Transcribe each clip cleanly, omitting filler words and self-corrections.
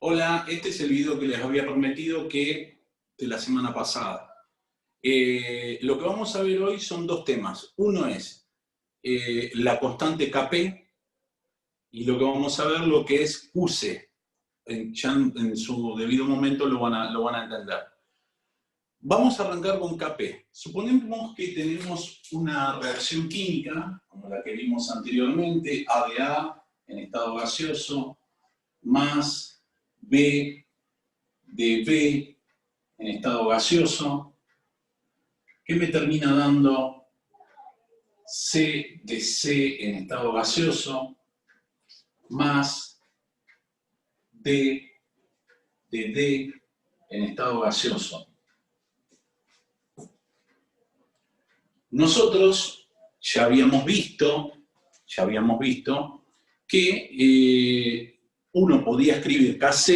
Hola, este es el video que les había prometido de la semana pasada. Lo que vamos a ver hoy son dos temas. Uno es la constante Kp y lo que vamos a ver lo que es Q-C. Ya en su debido momento lo van a entender. Vamos a arrancar con Kp. Suponemos que tenemos una reacción química, como la que vimos anteriormente, A de A en estado gaseoso, más B de B en estado gaseoso, que me termina dando C de C en estado gaseoso, más D de D en estado gaseoso. Nosotros ya habíamos visto que uno podía escribir Kc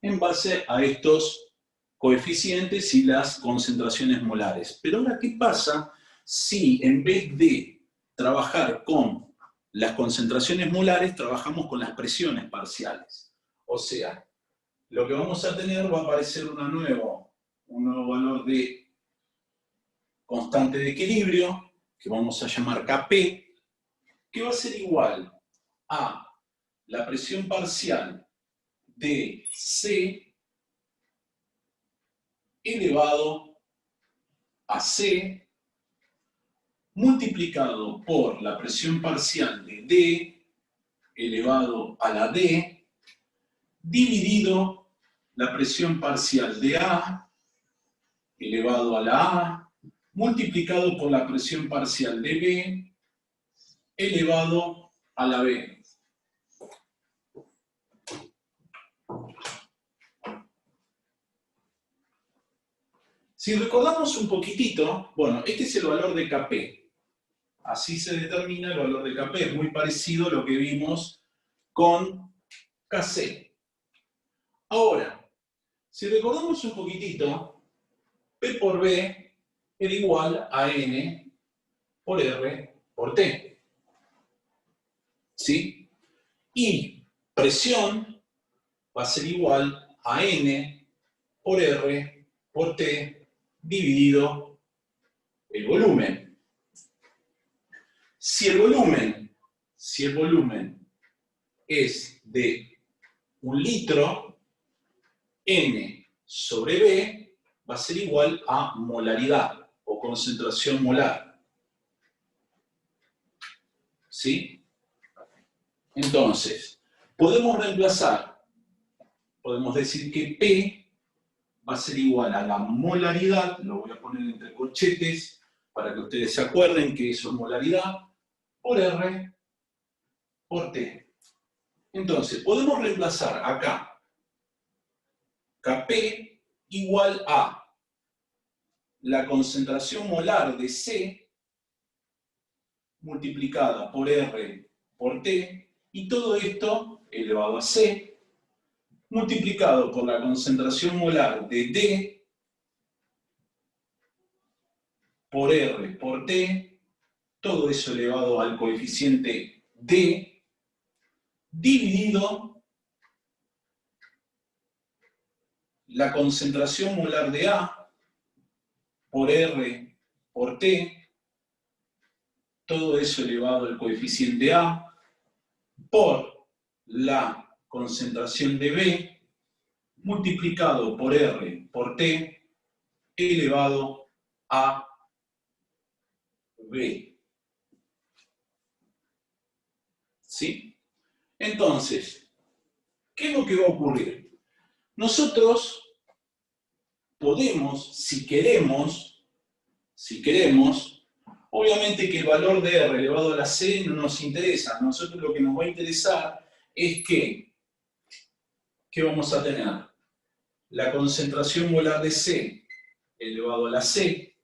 en base a estos coeficientes y las concentraciones molares. Pero ahora, ¿qué pasa si en vez de trabajar con las concentraciones molares, trabajamos con las presiones parciales? O sea, lo que vamos a tener va a aparecer un nuevo valor de constante de equilibrio, que vamos a llamar Kp, que va a ser igual a la presión parcial de C elevado a C multiplicado por la presión parcial de D elevado a la D dividido la presión parcial de A elevado a la A multiplicado por la presión parcial de B elevado a la B. Si recordamos un poquitito, bueno, este es el valor de Kp. Así se determina el valor de Kp. Es muy parecido a lo que vimos con Kc. Ahora, si recordamos un poquitito, P por B era igual a N por R por T. ¿Sí? Y presión va a ser igual a N por R por T dividido el volumen. Si el volumen es de 1 litro, N sobre B va a ser igual a molaridad o concentración molar. ¿Sí? Entonces, podemos reemplazar, podemos decir que P va a ser igual a la molaridad, lo voy a poner entre corchetes para que ustedes se acuerden que eso es molaridad, por R por T. Entonces, podemos reemplazar acá Kp igual a la concentración molar de C multiplicada por R por T, y todo esto elevado a C, multiplicado por la concentración molar de D por R por T, todo eso elevado al coeficiente D, dividido la concentración molar de A por R por T, todo eso elevado al coeficiente A, por la concentración de B, multiplicado por R por T, elevado a B. ¿Sí? Entonces, ¿qué es lo que va a ocurrir? Nosotros podemos, si queremos, obviamente que el valor de R elevado a la C no nos interesa. A nosotros lo que nos va a interesar es que, ¿qué vamos a tener? La concentración molar de C elevado a la C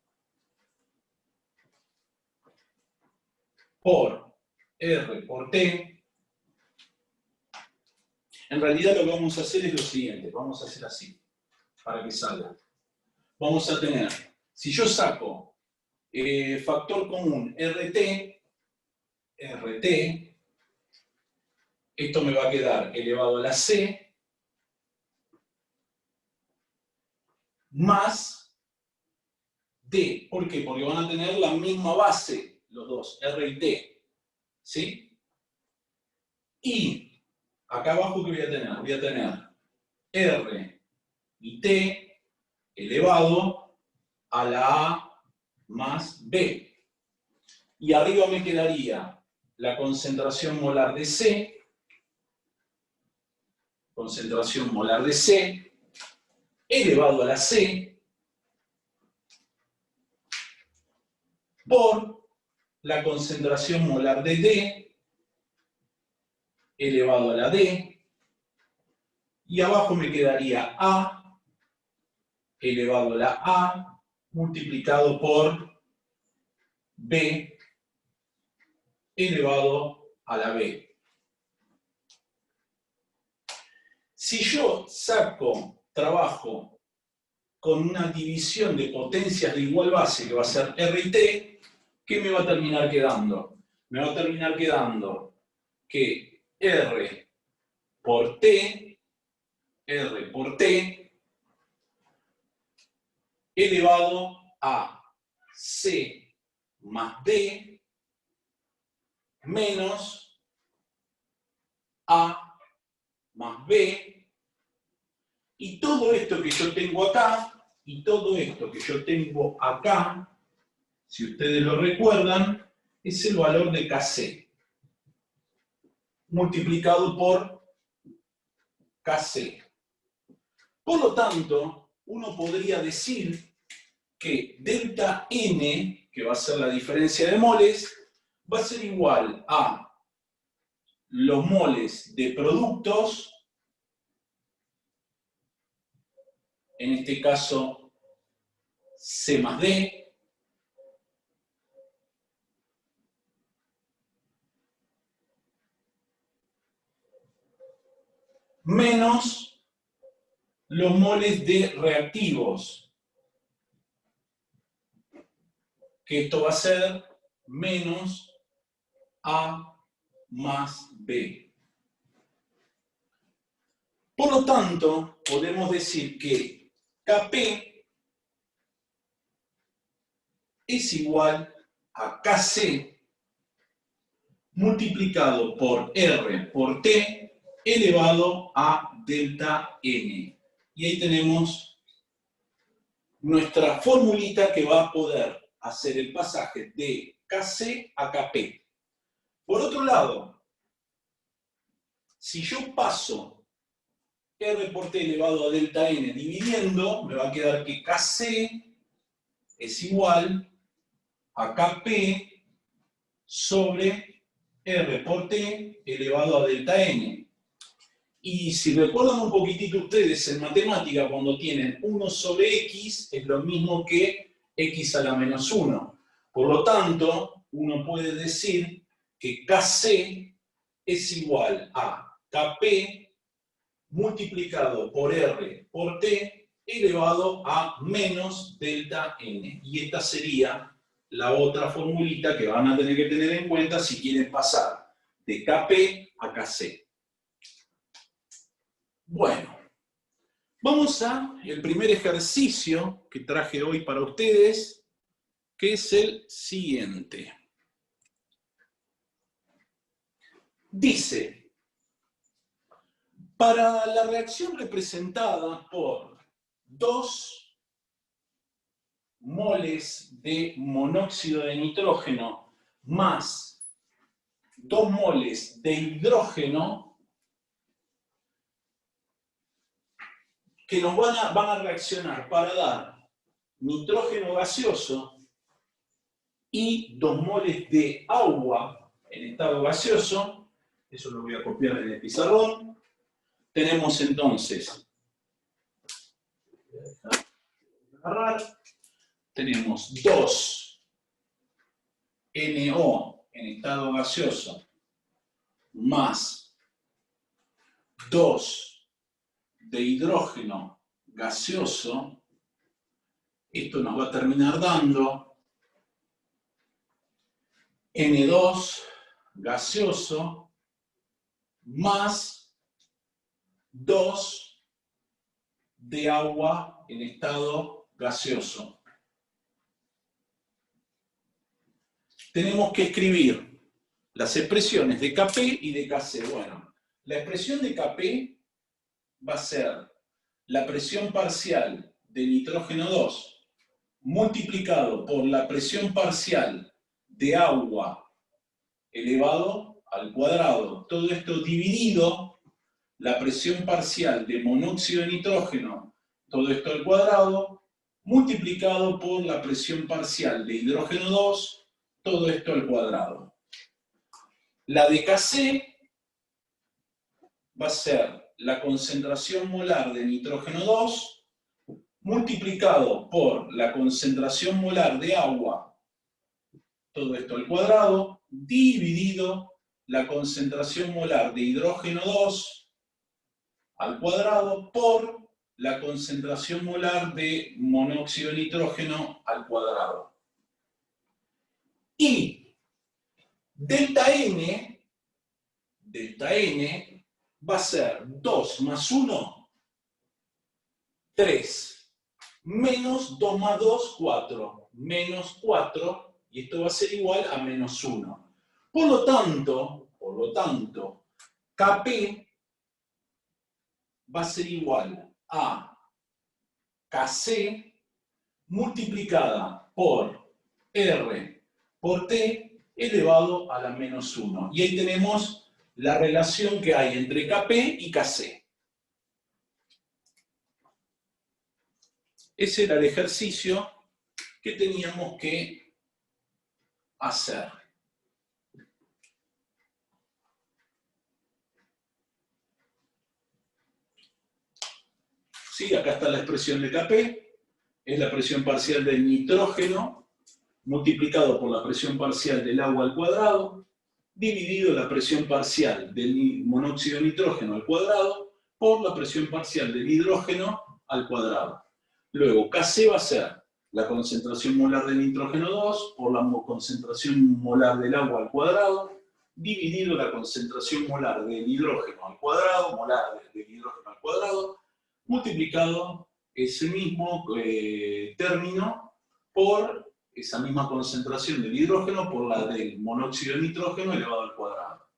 por R por T. En realidad lo que vamos a hacer es lo siguiente, vamos a hacer así, para que salga. Vamos a tener, si yo saco factor común RT, esto me va a quedar elevado a la C más D. ¿Por qué? Porque van a tener la misma base, los dos, R y T. ¿Sí? Y acá abajo, ¿qué voy a tener? Voy a tener R y T elevado a la A más B. Y arriba me quedaría la concentración molar de C, elevado a la C, por la concentración molar de D, elevado a la D, y abajo me quedaría A, elevado a la A, multiplicado por B, elevado a la B. Si yo trabajo con una división de potencias de igual base, que va a ser R y T, ¿qué me va a terminar quedando? Me va a terminar quedando que R por T elevado a C más D menos A más B, y todo esto que yo tengo acá, y todo esto que yo tengo acá, si ustedes lo recuerdan, es el valor de Kc, multiplicado por Kc. Por lo tanto, uno podría decir que delta N, que va a ser la diferencia de moles, va a ser igual a los moles de productos, en este caso C más D, menos los moles de reactivos, que esto va a ser menos A más B. Por lo tanto, podemos decir que Kp es igual a Kc multiplicado por R por T elevado a delta N. Y ahí tenemos nuestra formulita que va a poder hacer el pasaje de Kc a Kp. Por otro lado, si yo paso R por T elevado a delta N dividiendo, me va a quedar que Kc es igual a Kp sobre R por T elevado a delta N. Y si recuerdan un poquitito ustedes en matemática, cuando tienen 1 sobre X, es lo mismo que X a la menos 1. Por lo tanto, uno puede decir que Kc es igual a Kp multiplicado por R por T elevado a menos delta N. Y esta sería la otra formulita que van a tener que tener en cuenta si quieren pasar de Kp a Kc. Bueno, vamos al primer ejercicio que traje hoy para ustedes, que es el siguiente. Dice, para la reacción representada por 2 moles de monóxido de nitrógeno más 2 moles de hidrógeno, que nos van a reaccionar para dar nitrógeno gaseoso y 2 moles de agua en estado gaseoso. Eso lo voy a copiar en el pizarrón. Tenemos entonces, tenemos 2 NO en estado gaseoso más 2 de hidrógeno gaseoso. Esto nos va a terminar dando N2 gaseoso más 2 de agua en estado gaseoso. Tenemos que escribir las expresiones de Kp y de Kc. Bueno, la expresión de Kp va a ser la presión parcial de nitrógeno 2 multiplicado por la presión parcial de agua elevado al cuadrado. Todo esto dividido la presión parcial de monóxido de nitrógeno, todo esto al cuadrado, multiplicado por la presión parcial de hidrógeno 2, todo esto al cuadrado. La de Kc va a ser la concentración molar de nitrógeno 2 multiplicado por la concentración molar de agua, todo esto al cuadrado, dividido la concentración molar de hidrógeno 2 al cuadrado por la concentración molar de monóxido de nitrógeno al cuadrado. Y delta N va a ser 2 más 1, 3, menos 2 más 2, 4, menos 4, y esto va a ser igual a menos 1. Por lo tanto, Kp va a ser igual a Kc multiplicada por R por T elevado a la menos 1. Y ahí tenemos la relación que hay entre Kp y Kc. Ese era el ejercicio que teníamos que hacer. ¿Sí? Acá está la expresión de Kp, es la presión parcial del nitrógeno multiplicado por la presión parcial del agua al cuadrado, dividido la presión parcial del monóxido de nitrógeno al cuadrado por la presión parcial del hidrógeno al cuadrado. Luego, Kc va a ser la concentración molar de nitrógeno 2 por la concentración molar del agua al cuadrado, dividido la concentración molar del hidrógeno al cuadrado, multiplicado ese mismo término por esa misma concentración del hidrógeno por la del monóxido de nitrógeno elevado al cuadrado.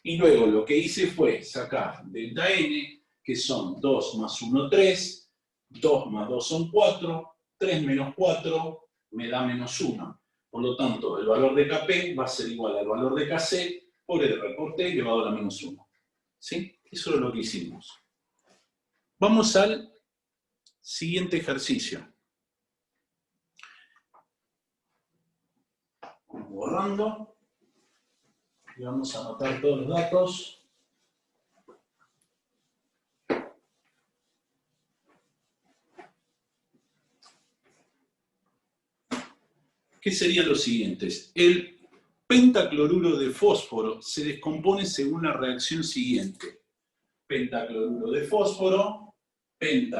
Y luego lo que hice fue sacar delta N, que son 2 más 1, 3, 2 más 2 son 4, 3 menos 4 me da menos 1. Por lo tanto, el valor de Kp va a ser igual al valor de Kc por R por T elevado a la menos 1. ¿Sí? Eso es lo que hicimos. Vamos al siguiente ejercicio. Borrando. Y vamos a anotar todos los datos. ¿Qué serían los siguientes? El pentacloruro de fósforo se descompone según la reacción siguiente. Pentacloruro de fósforo en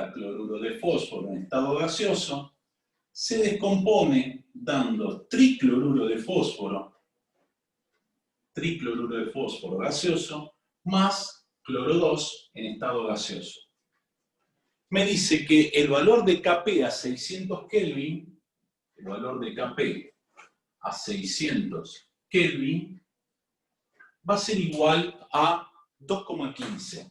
estado gaseoso, se descompone dando tricloruro de fósforo gaseoso, más cloro 2 en estado gaseoso. Me dice que el valor de Kp a 600 Kelvin, va a ser igual a 2,15.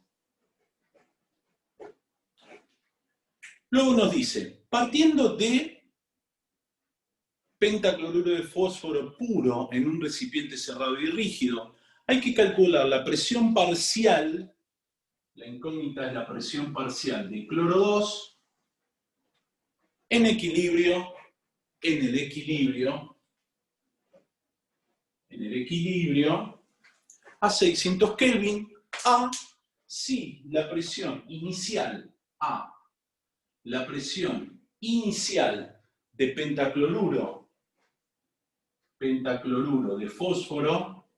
Luego nos dice, partiendo de pentacloruro de fósforo puro en un recipiente cerrado y rígido, hay que calcular la presión parcial, la incógnita es la presión parcial de cloro 2 en el equilibrio a 600 Kelvin a si la presión inicial de pentacloruro de fósforo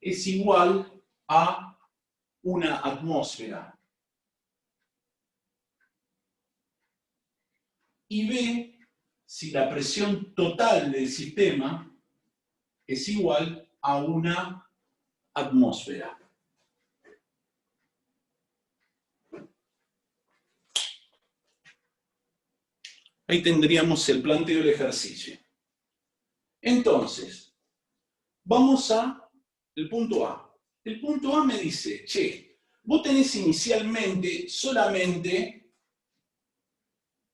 es igual a una atmósfera. Y B, si la presión total del sistema es igual a una atmósfera. Ahí tendríamos el planteo del ejercicio. Entonces, vamos al punto A. El punto A me dice, che, vos tenés inicialmente solamente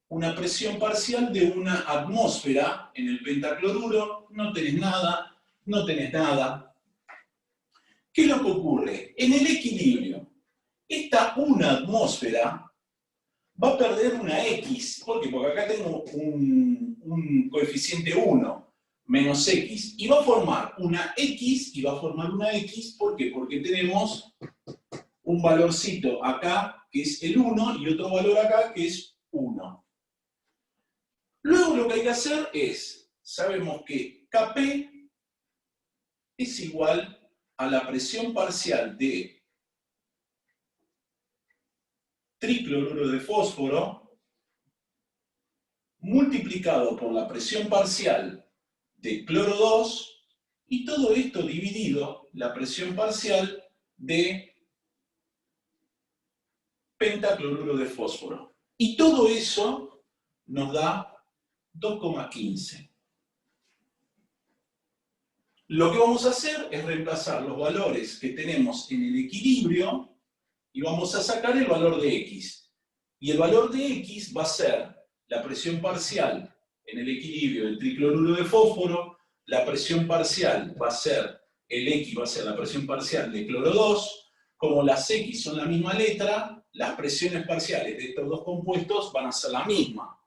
una presión parcial de una atmósfera en el pentacloruro, no tenés nada, no tenés nada. ¿Qué es lo que ocurre? En el equilibrio, esta una atmósfera va a perder una X. ¿Por qué? Porque acá tengo un coeficiente 1 menos X. Y va a formar una X y va a formar una X. ¿Por qué? Porque tenemos un valorcito acá que es el 1 y otro valor acá que es 1. Luego lo que hay que hacer es, sabemos que Kp es igual a la presión parcial de tricloruro de fósforo multiplicado por la presión parcial de cloro 2 y todo esto dividido la presión parcial de pentacloruro de fósforo. Y todo eso nos da 2,15. Lo que vamos a hacer es reemplazar los valores que tenemos en el equilibrio y vamos a sacar el valor de X. Y el valor de X va a ser la presión parcial en el equilibrio del tricloruro de fósforo, la presión parcial va a ser, el X va a ser la presión parcial de cloro 2, como las X son la misma letra, las presiones parciales de estos dos compuestos van a ser la misma.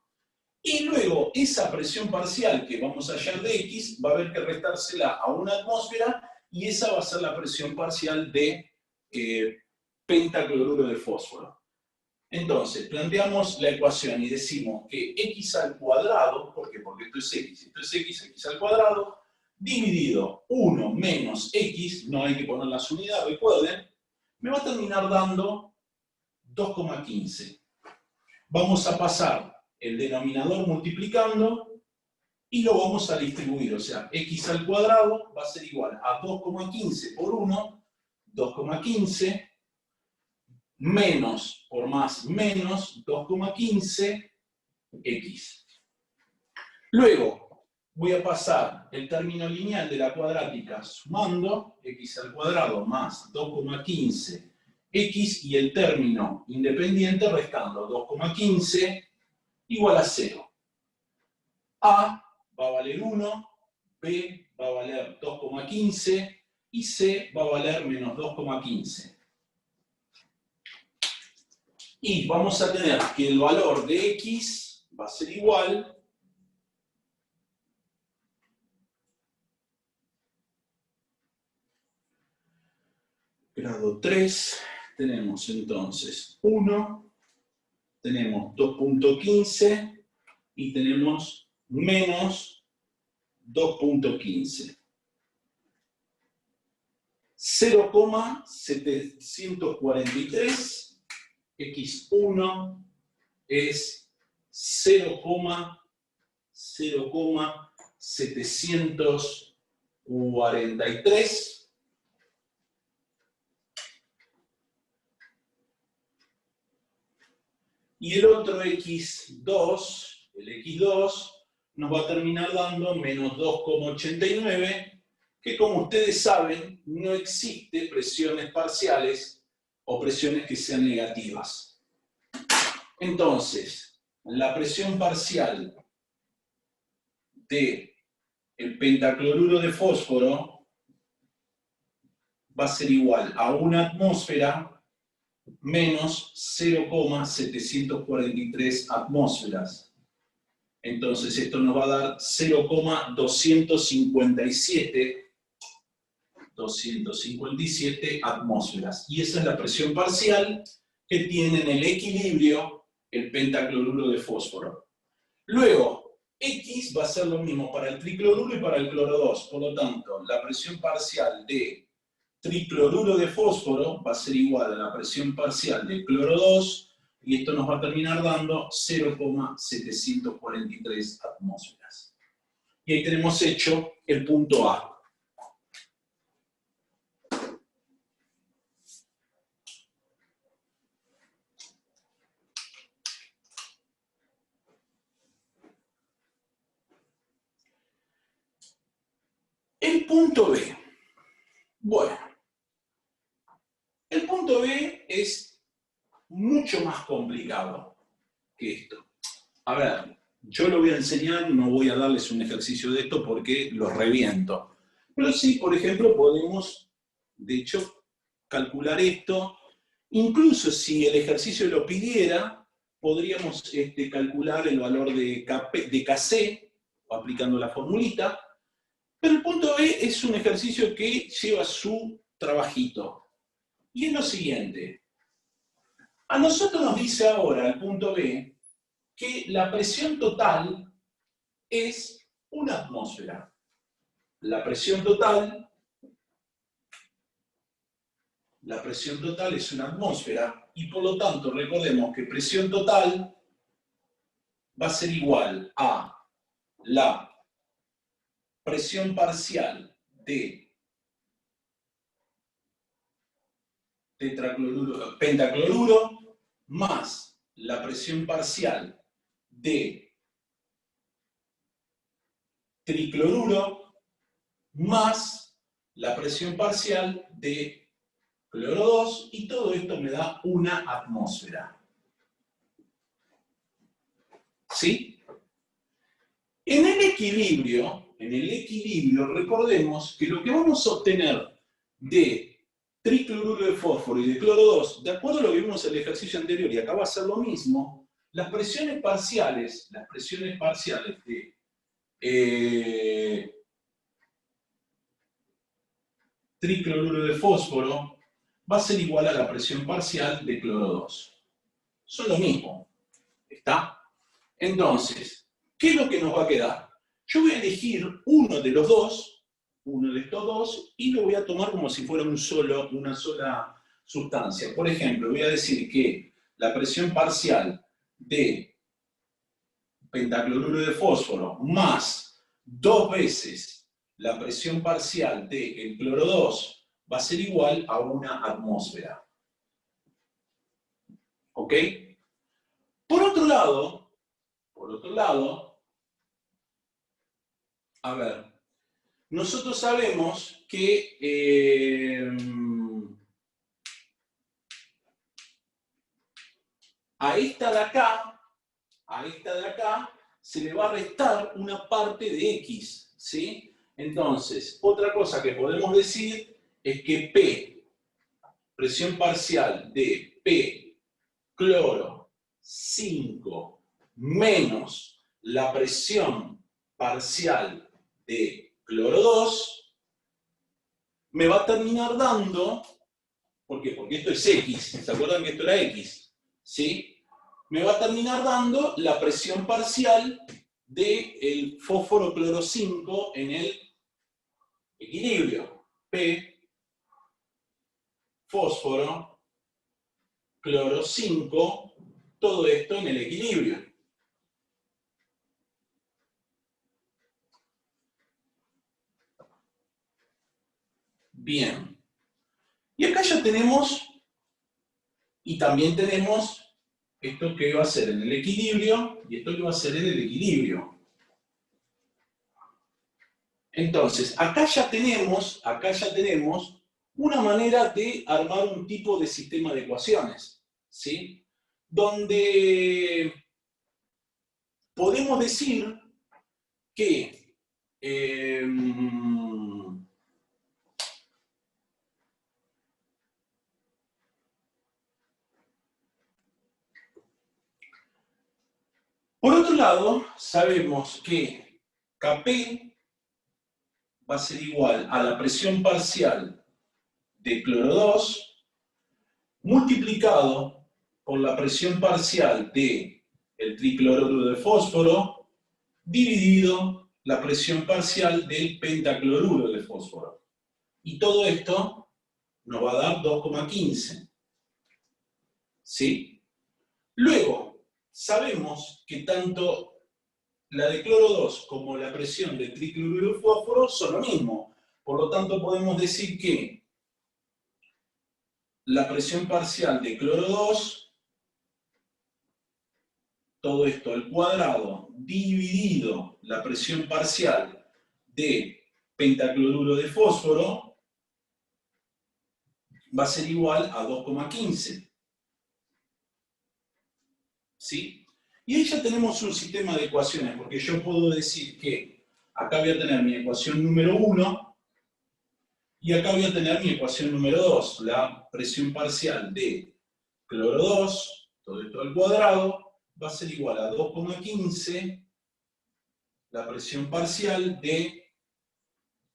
Y luego, esa presión parcial que vamos a hallar de X, va a haber que restársela a una atmósfera, y esa va a ser la presión parcial de pentacloruro de fósforo. Entonces, planteamos la ecuación y decimos que X al cuadrado, ¿por qué? Porque esto es X, X al cuadrado, dividido 1 menos X, no hay que poner las unidades, recuerden, me va a terminar dando 2,15. Vamos a pasar el denominador multiplicando y lo vamos a distribuir, o sea, X al cuadrado va a ser igual a 2,15 por 1, 2,15, menos por más menos 2,15 X. Luego voy a pasar el término lineal de la cuadrática sumando X al cuadrado más 2,15 X y el término independiente restando 2,15 igual a 0. A va a valer 1, B va a valer 2,15 y C va a valer menos 2,15. Y vamos a tener que el valor de X va a ser igual grado 3, tenemos entonces 1, tenemos 2,15 y tenemos menos 2,15. 0,743, X1 es 0,743. Y el otro X2, el X2, nos va a terminar dando menos 2,89, que como ustedes saben, no existe presiones parciales o presiones que sean negativas. Entonces, la presión parcial del pentacloruro de fósforo va a ser igual a una atmósfera menos 0,743 atmósferas. Entonces esto nos va a dar 0,257 atmósferas. Y esa es la presión parcial que tiene en el equilibrio el pentacloruro de fósforo. Luego, X va a ser lo mismo para el tricloruro y para el cloro 2. Por lo tanto, la presión parcial de tricloruro de fósforo va a ser igual a la presión parcial de cloro 2, y esto nos va a terminar dando 0,743 atmósferas. Y ahí tenemos hecho el punto A. El punto B. Bueno, el punto B es mucho más complicado que esto. A ver, yo lo voy a enseñar, no voy a darles un ejercicio de esto porque los reviento. Pero sí, por ejemplo, podemos, de hecho, calcular esto. Incluso si el ejercicio lo pidiera, podríamos calcular el valor de KC, aplicando la formulita. Pero el punto B es un ejercicio que lleva su trabajito. Y es lo siguiente. A nosotros nos dice ahora el punto B que la presión total es una atmósfera. La presión total es una atmósfera y por lo tanto recordemos que presión total va a ser igual a la presión parcial de pentacloruro más la presión parcial de tricloruro más la presión parcial de cloro 2 y todo esto me da una atmósfera. ¿Sí? En el equilibrio, recordemos que lo que vamos a obtener de tricloruro de fósforo y de cloro 2, de acuerdo a lo que vimos en el ejercicio anterior, y acá va a ser lo mismo, las presiones parciales de tricloruro de fósforo va a ser igual a la presión parcial de cloro 2. Son lo mismo. ¿Está? Entonces, ¿qué es lo que nos va a quedar? Yo voy a elegir uno de estos dos, y lo voy a tomar como si fuera una sola sustancia. Por ejemplo, voy a decir que la presión parcial de pentacloruro de fósforo más 2 veces la presión parcial del cloro 2 va a ser igual a una atmósfera. ¿Ok? Por otro lado, a ver, nosotros sabemos que a esta de acá, se le va a restar una parte de X, ¿sí? Entonces, otra cosa que podemos decir es que P, presión parcial de P cloro 5 menos la presión parcial de cloro 2, me va a terminar dando, ¿por qué? Porque esto es X, ¿se acuerdan que esto era X? ¿Sí? Me va a terminar dando la presión parcial del fósforo cloro 5 en el equilibrio. P, fósforo, cloro 5, todo esto en el equilibrio. Bien. Y acá ya tenemos, y también tenemos esto que va a ser en el equilibrio, y esto que va a ser en el equilibrio. Entonces, acá ya tenemos una manera de armar un tipo de sistema de ecuaciones, ¿sí? Donde podemos decir que por otro lado, sabemos que Kp va a ser igual a la presión parcial de cloro 2 multiplicado por la presión parcial del tricloruro de fósforo dividido la presión parcial del pentacloruro de fósforo. Y todo esto nos va a dar 2,15. ¿Sí? Luego, sabemos que tanto la de cloro 2 como la presión del tricloruro de fósforo son lo mismo. Por lo tanto, podemos decir que la presión parcial de cloro 2, todo esto al cuadrado, dividido la presión parcial de pentacloruro de fósforo va a ser igual a 2,15. ¿Sí? Y ahí ya tenemos un sistema de ecuaciones, porque yo puedo decir que acá voy a tener mi ecuación número 1 y acá voy a tener mi ecuación número 2, la presión parcial de cloro 2, todo esto al cuadrado, va a ser igual a 2,15 la presión parcial de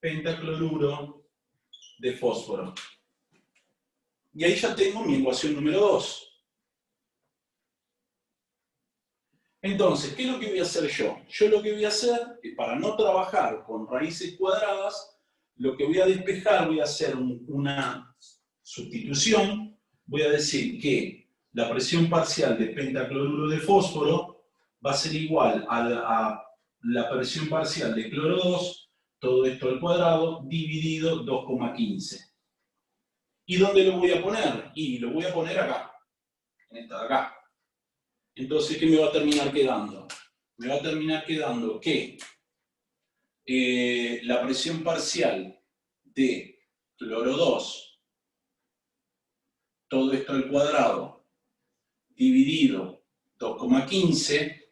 pentacloruro de fósforo. Y ahí ya tengo mi ecuación número 2. Entonces, ¿qué es lo que voy a hacer yo? Yo lo que voy a hacer, para no trabajar con raíces cuadradas, lo que voy a despejar, voy a hacer una sustitución. Voy a decir que la presión parcial de pentacloruro de fósforo va a ser igual a la presión parcial de cloro 2, todo esto al cuadrado, dividido 2,15. ¿Y dónde lo voy a poner? Y lo voy a poner acá, en esta de acá. Entonces, ¿qué me va a terminar quedando? Me va a terminar quedando que la presión parcial de cloro 2, todo esto al cuadrado, dividido 2,15,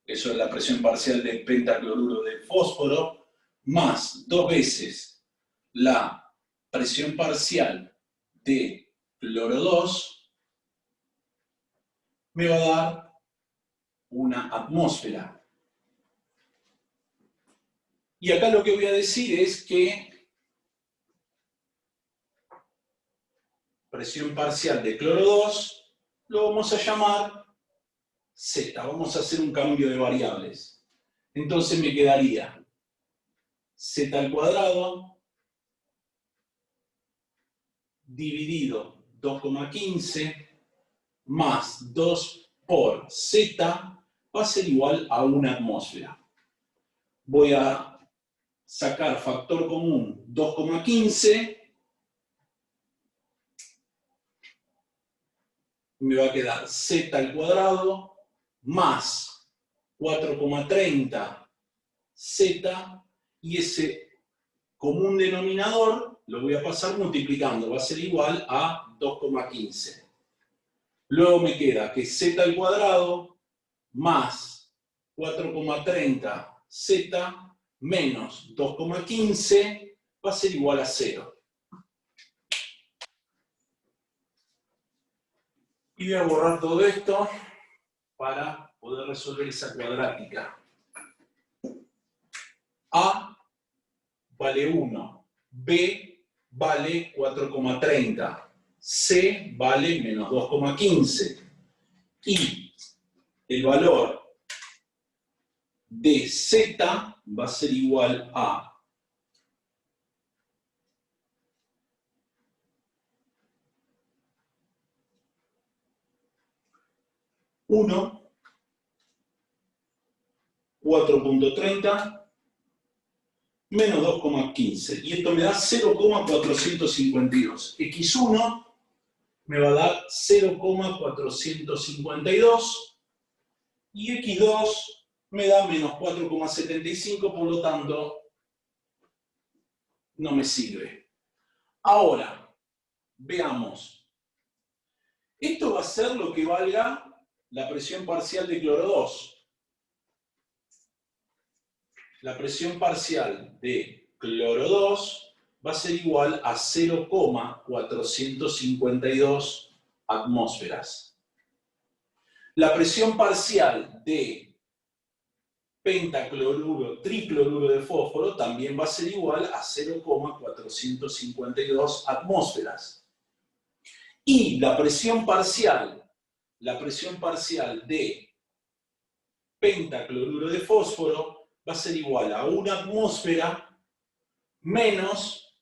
eso es la presión parcial de pentacloruro de fósforo, más 2 veces la presión parcial de cloro 2, me va a dar una atmósfera. Y acá lo que voy a decir es que presión parcial de cloro 2 lo vamos a llamar Z. Vamos a hacer un cambio de variables. Entonces me quedaría Z al cuadrado dividido 2,15 más 2 por Z va a ser igual a una atmósfera. Voy a sacar factor común 2,15, me va a quedar Z al cuadrado más 4,30 Z, y ese común denominador lo voy a pasar multiplicando, va a ser igual a 2,15. Luego me queda que Z al cuadrado más 4,30 Z menos 2,15 va a ser igual a 0. Y voy a borrar todo esto para poder resolver esa cuadrática. A vale 1, B vale 4,30, C vale menos 2,15 y el valor de Z va a ser igual a 1, 4,30 menos 2,15. Y esto me da 0,452. X1 me va a dar 0,452. Y X2 me da menos 4,75, por lo tanto, no me sirve. Ahora, veamos. Esto va a ser lo que valga la presión parcial de cloro 2. La presión parcial de cloro 2 va a ser igual a 0,452 atmósferas. La presión parcial de pentacloruro, tricloruro de fósforo también va a ser igual a 0,452 atmósferas. Y la presión parcial de pentacloruro de fósforo va a ser igual a una atmósfera menos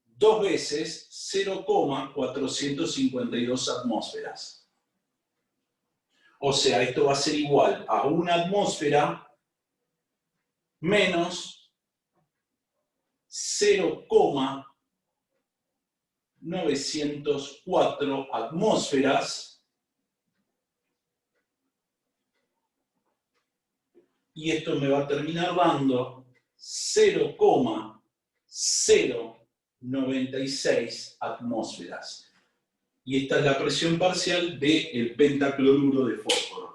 2 veces 0,452 atmósferas. O sea, esto va a ser igual a una atmósfera menos 0,904 atmósferas. Y esto me va a terminar dando 0,096 atmósferas. Y esta es la presión parcial del pentacloruro de fósforo.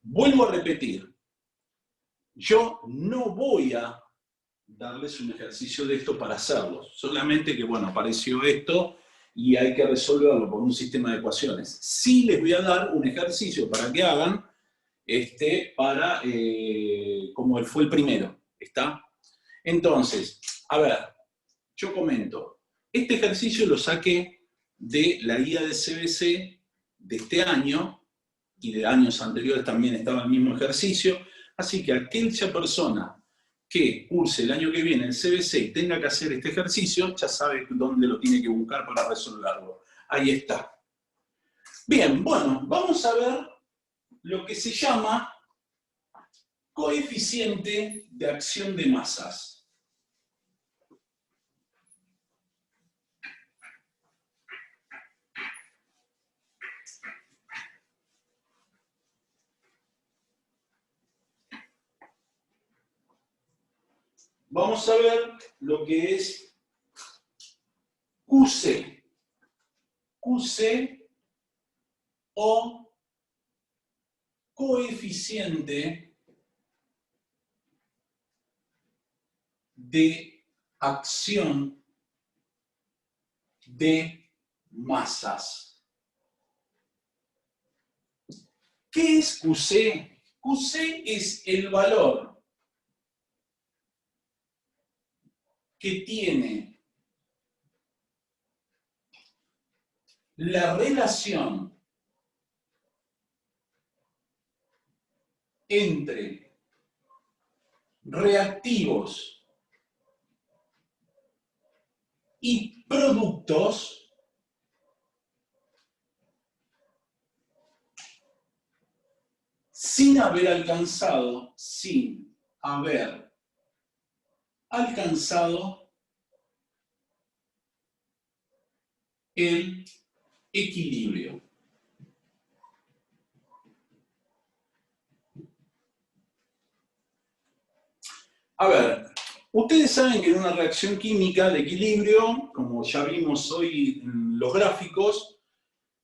Vuelvo a repetir, yo no voy a darles un ejercicio de esto para hacerlo, solamente que, bueno, apareció esto y hay que resolverlo por un sistema de ecuaciones. Sí les voy a dar un ejercicio para que hagan, como fue el primero, ¿está? Entonces, a ver, yo comento, este ejercicio lo saqué de la guía de CBC de este año, y de años anteriores también estaba el mismo ejercicio, así que aquella persona que curse el año que viene el CBC y tenga que hacer este ejercicio, ya sabe dónde lo tiene que buscar para resolverlo. Ahí está. Bien, bueno, vamos a ver lo que se llama coeficiente de acción de masas. Vamos a ver lo que es QC. QC o coeficiente de acción de masas. ¿Qué es QC? QC es el valor que tiene la relación entre reactivos y productos sin haber alcanzado el equilibrio. A ver, ustedes saben que en una reacción química de equilibrio, como ya vimos hoy en los gráficos,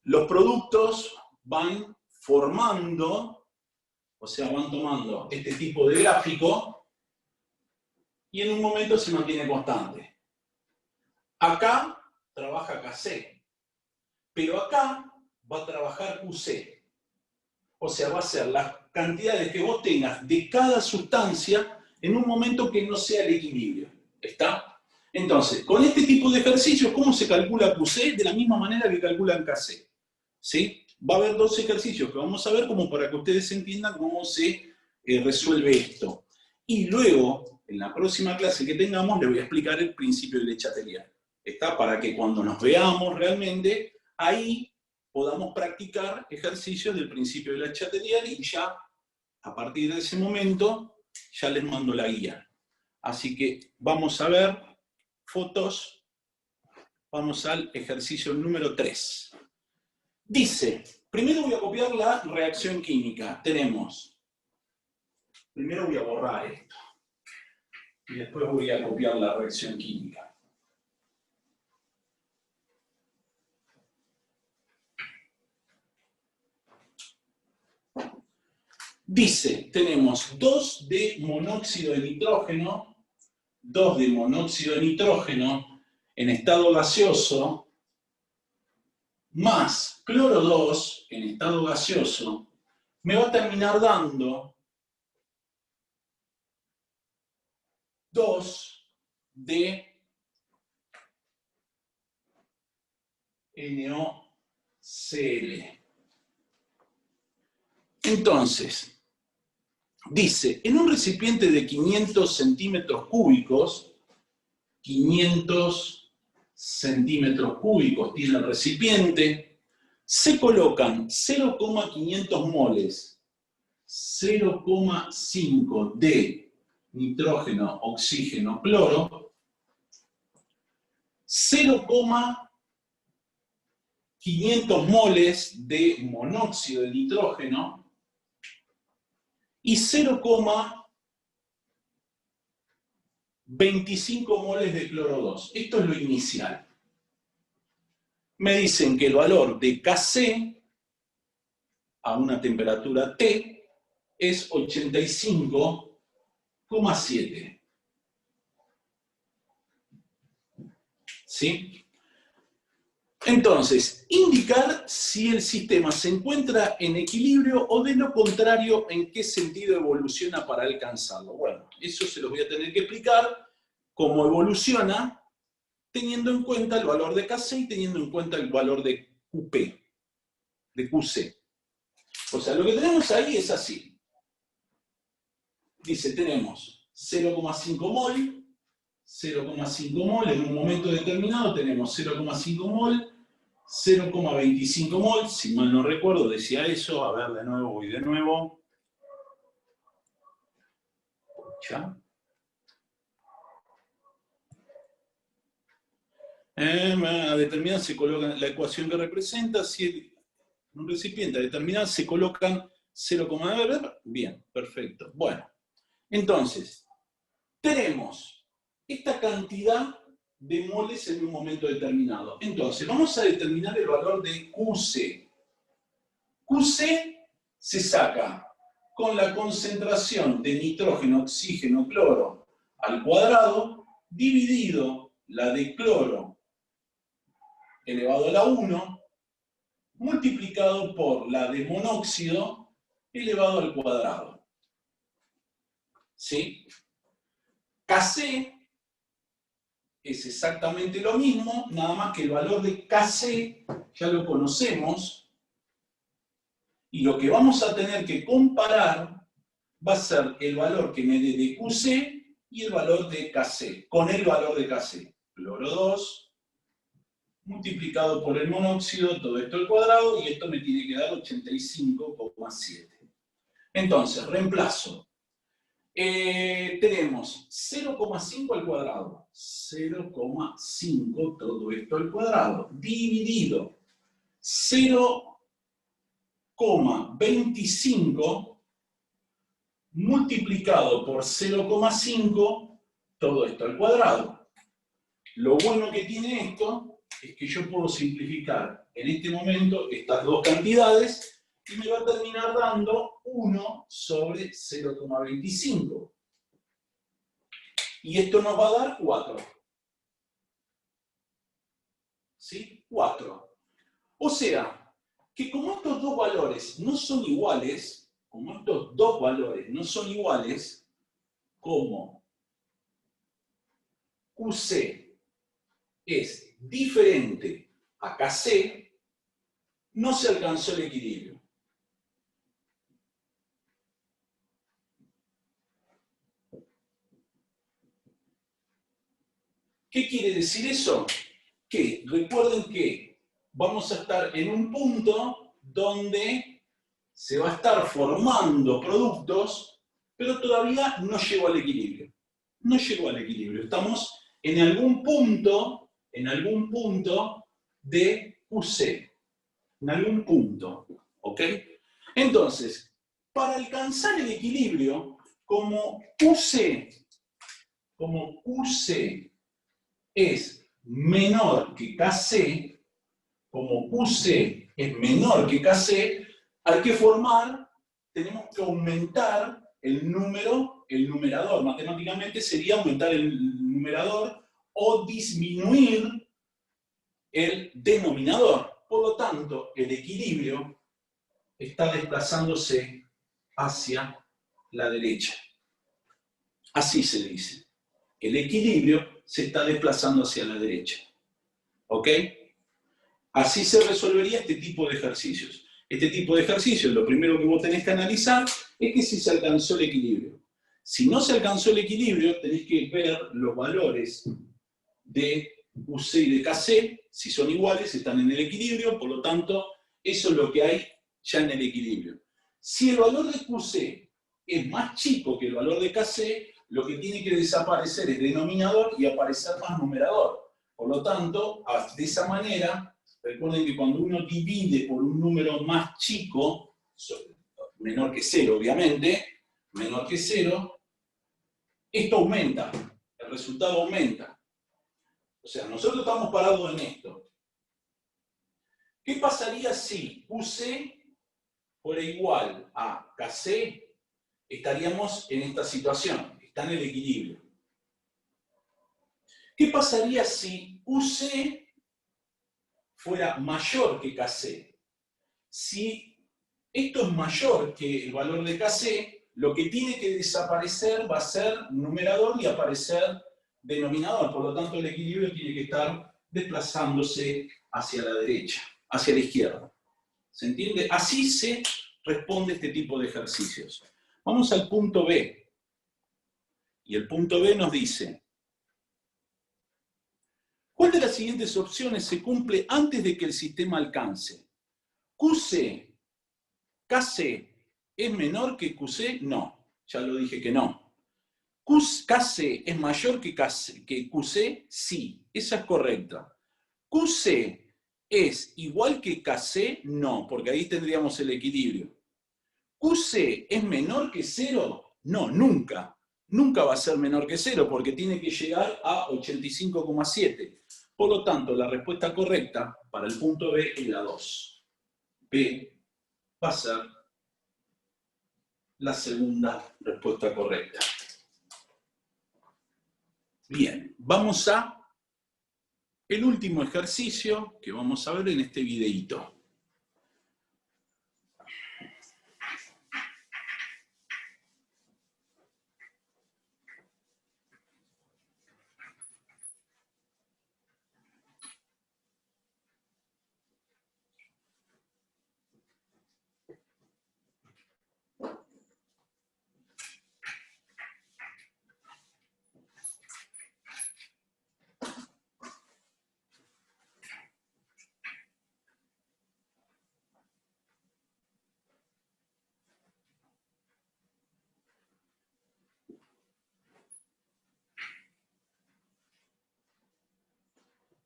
los productos van formando, o sea, van tomando este tipo de gráfico y en un momento se mantiene constante. Acá trabaja KC, pero acá va a trabajar QC. O sea, va a ser las cantidades que vos tengas de cada sustancia en un momento que no sea el equilibrio. ¿Está? Entonces, con este tipo de ejercicios, ¿cómo se calcula QC? De la misma manera que calculan KC. ¿Sí? Va a haber dos ejercicios que vamos a ver como para que ustedes entiendan cómo se resuelve esto. Y luego, en la próxima clase que tengamos, les voy a explicar el principio de Le Chatelier. ¿Está? Para que cuando nos veamos realmente, ahí podamos practicar ejercicios del principio de Le Chatelier y ya, a partir de ese momento, ya les mando la guía. Así que vamos a ver fotos. Vamos al ejercicio número 3. Dice, primero voy a copiar la reacción química. Primero voy a borrar esto. Y después voy a copiar la reacción química. Dice, tenemos 2 de monóxido de nitrógeno en estado gaseoso, más cloro 2 en estado gaseoso, me va a terminar dando 2 de NaOCl. Entonces, dice, en un recipiente de 500 centímetros cúbicos, 500 centímetros cúbicos tiene el recipiente, se colocan 0,500 moles, 0,5 de nitrógeno, oxígeno, cloro, 0,500 moles de monóxido de nitrógeno y 0,5 25 moles de cloro 2. Esto es lo inicial. Me dicen que el valor de Kc a una temperatura T es 85,7. ¿Sí? Entonces, indicar si el sistema se encuentra en equilibrio o de lo contrario, en qué sentido evoluciona para alcanzarlo. Bueno, eso se los voy a tener que explicar, cómo evoluciona, teniendo en cuenta el valor de Kc y teniendo en cuenta el valor de Qp, de Qc. O sea, lo que tenemos ahí es así. Dice, tenemos 0,5 mol, 0,5 mol, en un momento determinado tenemos 0,5 mol, 0,25 mol, si mal no recuerdo, decía eso. A ver, de nuevo, voy de nuevo. ¿Ya? A determinar se coloca la ecuación que representa, si un recipiente a determinar se colocan 0,9, bien, perfecto. Bueno, entonces, tenemos esta cantidad de moles en un momento determinado. Entonces, vamos a determinar el valor de Qc. Qc se saca con la concentración de nitrógeno, oxígeno, cloro al cuadrado, dividido la de cloro elevado a la 1, multiplicado por la de monóxido elevado al cuadrado. ¿Sí? Kc es exactamente lo mismo, nada más que el valor de Kc ya lo conocemos, y lo que vamos a tener que comparar va a ser el valor que me dé de Qc y el valor de Kc, con el valor de Kc. Cloro 2 multiplicado por el monóxido, todo esto al cuadrado, y esto me tiene que dar 85,7. Entonces, reemplazo. Tenemos 0,5 al cuadrado, 0,5 todo esto al cuadrado, dividido 0,25 multiplicado por 0,5 todo esto al cuadrado. Lo bueno que tiene esto es que yo puedo simplificar en este momento estas dos cantidades y me va a terminar dando 1 sobre 0,25. Y esto nos va a dar 4. ¿Sí? 4. O sea, que como estos dos valores no son iguales, como Qc es diferente a Kc, no se alcanzó el equilibrio. ¿Qué quiere decir eso? Que recuerden que vamos a estar en un punto donde se va a estar formando productos, pero todavía no llegó al equilibrio. No llegó al equilibrio. Estamos en algún punto de Qc. En algún punto. ¿Ok? Entonces, para alcanzar el equilibrio, como Qc es menor que Kc, como Qc es menor que Kc, hay que tenemos que aumentar el numerador. Matemáticamente sería aumentar el numerador o disminuir el denominador. Por lo tanto, el equilibrio está desplazándose hacia la derecha. Así se dice. El equilibrio se está desplazando hacia la derecha. ¿Ok? Así se resolvería este tipo de ejercicios. Este tipo de ejercicios, lo primero que vos tenés que analizar es que si se alcanzó el equilibrio. Si no se alcanzó el equilibrio, tenés que ver los valores de Qc y de Kc, si son iguales, están en el equilibrio, por lo tanto, eso es lo que hay ya en el equilibrio. Si el valor de Qc es más chico que el valor de Kc, lo que tiene que desaparecer es denominador y aparecer más numerador. Por lo tanto, de esa manera, recuerden que cuando uno divide por un número más chico, menor que 0 obviamente, menor que 0, esto aumenta. El el resultado aumenta. O sea, nosotros estamos parados en esto. ¿Qué pasaría si QC fuera igual a KC? Estaríamos en esta situación, está en el equilibrio. ¿Qué pasaría si QC fuera mayor que KC? Si esto es mayor que el valor de KC, lo que tiene que desaparecer va a ser numerador y aparecer denominador. Por lo tanto, el equilibrio tiene que estar desplazándose hacia la derecha, hacia la izquierda. ¿Se entiende? Así se responde este tipo de ejercicios. Vamos al punto B. Y el punto B nos dice: ¿cuál de las siguientes opciones se cumple antes de que el sistema alcance? ¿QC, KC es menor que QC? No, ya lo dije que no. ¿KC es mayor que QC? Sí, esa es correcta. ¿QC es igual que KC? No, porque ahí tendríamos el equilibrio. ¿QC es menor que 0? No, nunca. Nunca va a ser menor que 0 porque tiene que llegar a 85,7. Por lo tanto, la respuesta correcta para el punto B es la 2. B va a ser la segunda respuesta correcta. Bien, vamos a el último ejercicio que vamos a ver en este videíto.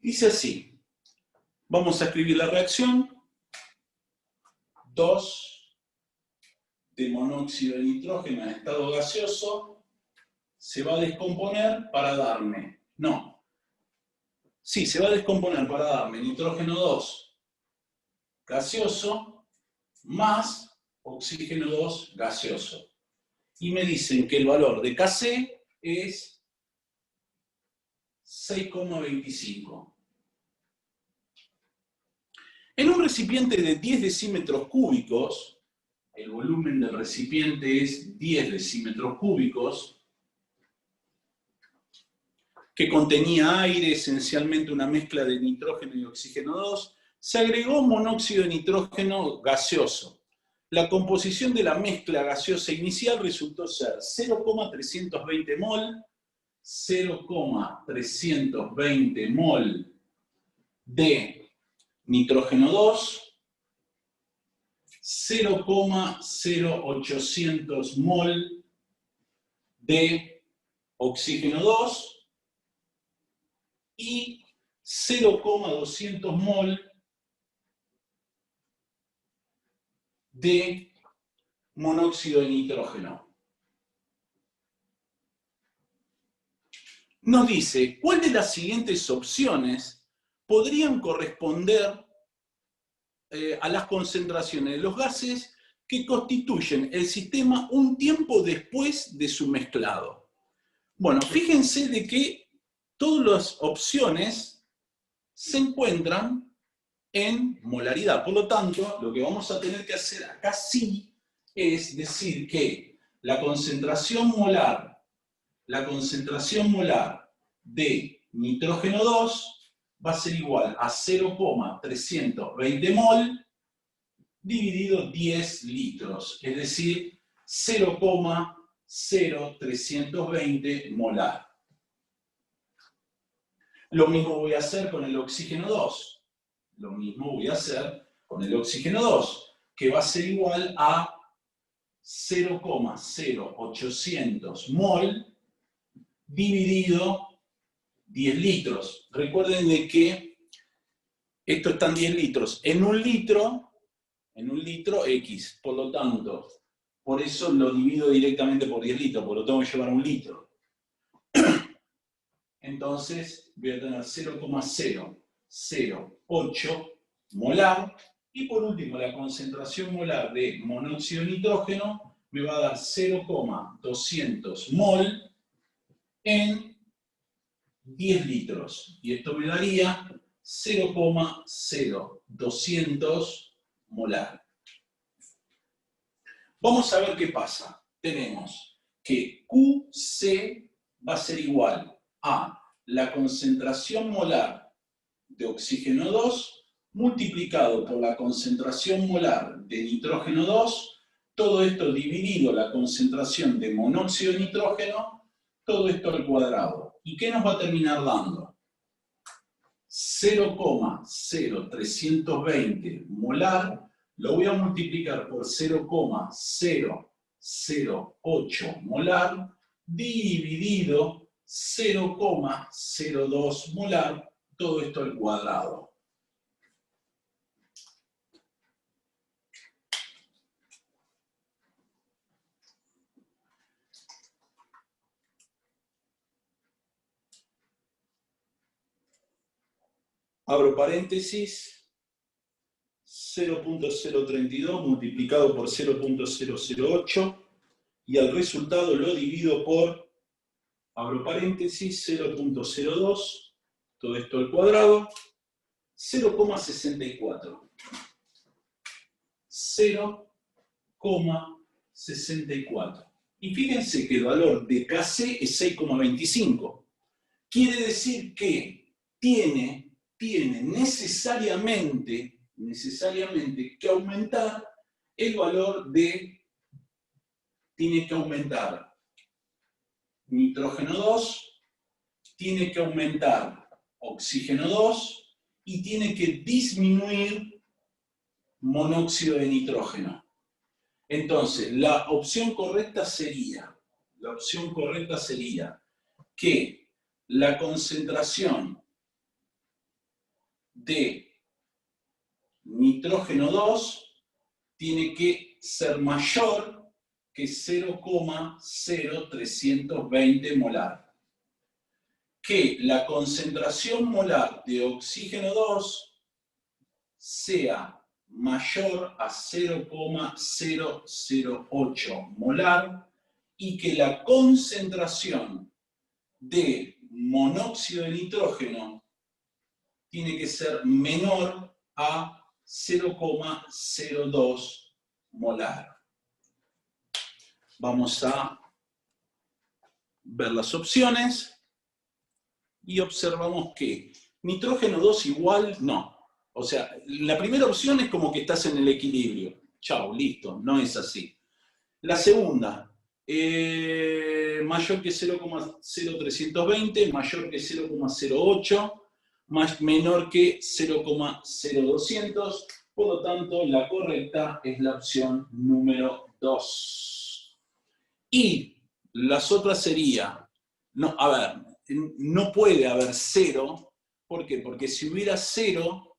Dice así, vamos a escribir la reacción: 2 de monóxido de nitrógeno en estado gaseoso se va a descomponer para darme, se va a descomponer para darme nitrógeno 2 gaseoso más oxígeno 2 gaseoso. Y me dicen que el valor de KC es 6,25. En un recipiente de 10 decímetros cúbicos, el volumen del recipiente es 10 decímetros cúbicos, que contenía aire, esencialmente una mezcla de nitrógeno y oxígeno 2, se agregó monóxido de nitrógeno gaseoso. La composición de la mezcla gaseosa inicial resultó ser 0,320 mol, 0,320 mol de nitrógeno 2, 0,0800 mol de oxígeno 2 y 0,200 mol de monóxido de nitrógeno. Nos dice, ¿cuál de las siguientes opciones podrían corresponder a las concentraciones de los gases que constituyen el sistema un tiempo después de su mezclado? Bueno, fíjense de que todas las opciones se encuentran en molaridad. Por lo tanto, lo que vamos a tener que hacer acá sí es decir que la concentración molar de nitrógeno 2 va a ser igual a 0,320 mol dividido 10 litros, es decir, 0,0320 molar. Lo mismo voy a hacer con el oxígeno 2. Lo mismo voy a hacer con el oxígeno 2, que va a ser igual a 0,0800 mol dividido 10 litros. Recuerden de que esto está en 10 litros. En un litro X. Por lo tanto, por eso lo divido directamente por 10 litros, porque lo tengo que llevar a un litro. Entonces voy a tener 0,008 molar. Y por último, la concentración molar de monóxido de nitrógeno me va a dar 0,200 mol en 10 litros. Y esto me daría 0,0200 molar. Vamos a ver qué pasa. Tenemos que QC va a ser igual a la concentración molar de oxígeno 2 multiplicado por la concentración molar de nitrógeno 2, todo esto dividido la concentración de monóxido de nitrógeno, todo esto al cuadrado. ¿Y qué nos va a terminar dando? 0,0320 molar, lo voy a multiplicar por 0,008 molar, dividido 0,02 molar, todo esto al cuadrado. Abro paréntesis, 0,032 multiplicado por 0,008 y al resultado lo divido por, abro paréntesis, 0,02, todo esto al cuadrado, 0,64. 0,64. Y fíjense que el valor de KC es 6,25. Quiere decir que tiene necesariamente que aumentar el valor de, tiene que aumentar nitrógeno 2, tiene que aumentar oxígeno 2 y tiene que disminuir monóxido de nitrógeno. Entonces, la opción correcta sería que la concentración de nitrógeno 2 tiene que ser mayor que 0,0320 molar. Que la concentración molar de oxígeno 2 sea mayor a 0,008 molar y que la concentración de monóxido de nitrógeno tiene que ser menor a 0,02 molar. Vamos a ver las opciones y observamos que nitrógeno 2 igual, no. O sea, la primera opción es como que estás en el equilibrio. Chau, listo, no es así. La segunda, mayor que 0,0320, mayor que 0,08, menor que 0,0200, por lo tanto la correcta es la opción número 2. Y las otras sería, no, a ver, no puede haber 0, ¿por qué? Porque si hubiera 0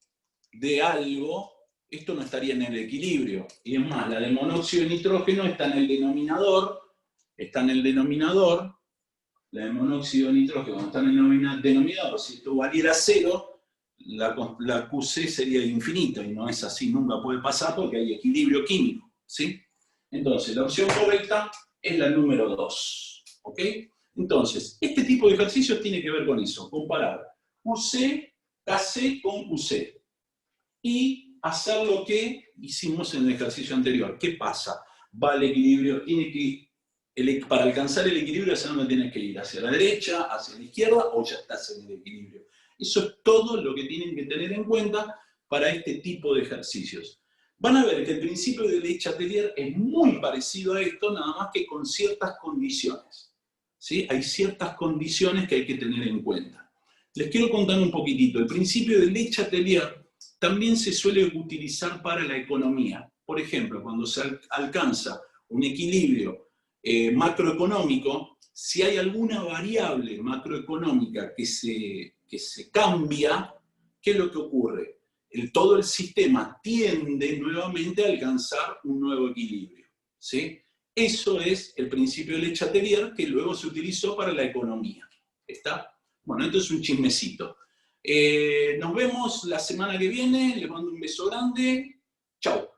de algo, esto no estaría en el equilibrio. Y es más, la de monóxido de nitrógeno está en el denominador, la de monóxido de nitrógeno está en el denominador, si esto valiera 0, la QC sería infinita, y no es así, nunca puede pasar porque hay equilibrio químico, ¿sí? Entonces, la opción correcta es la número 2, ¿ok? Entonces, este tipo de ejercicios tiene que ver con eso, comparar QC, KC con QC, y hacer lo que hicimos en el ejercicio anterior. ¿Qué pasa? Va al equilibrio, para alcanzar el equilibrio, ¿hacia dónde tienes que ir? ¿Hacia la derecha, hacia la izquierda o ya estás en el equilibrio? Eso es todo lo que tienen que tener en cuenta para este tipo de ejercicios. Van a ver que el principio de Le Chatelier es muy parecido a esto, nada más que con ciertas condiciones. ¿Sí? Hay ciertas condiciones que hay que tener en cuenta. Les quiero contar un poquitito. El principio de Le Chatelier también se suele utilizar para la economía. Por ejemplo, cuando se alcanza un equilibrio macroeconómico, si hay alguna variable macroeconómica que se cambia, ¿qué es lo que ocurre? Todo el sistema tiende nuevamente a alcanzar un nuevo equilibrio, ¿sí? Eso es el principio de Le Chatelier que luego se utilizó para la economía. ¿Está? Bueno, esto es un chismecito. Nos vemos la semana que viene, les mando un beso grande. Chau.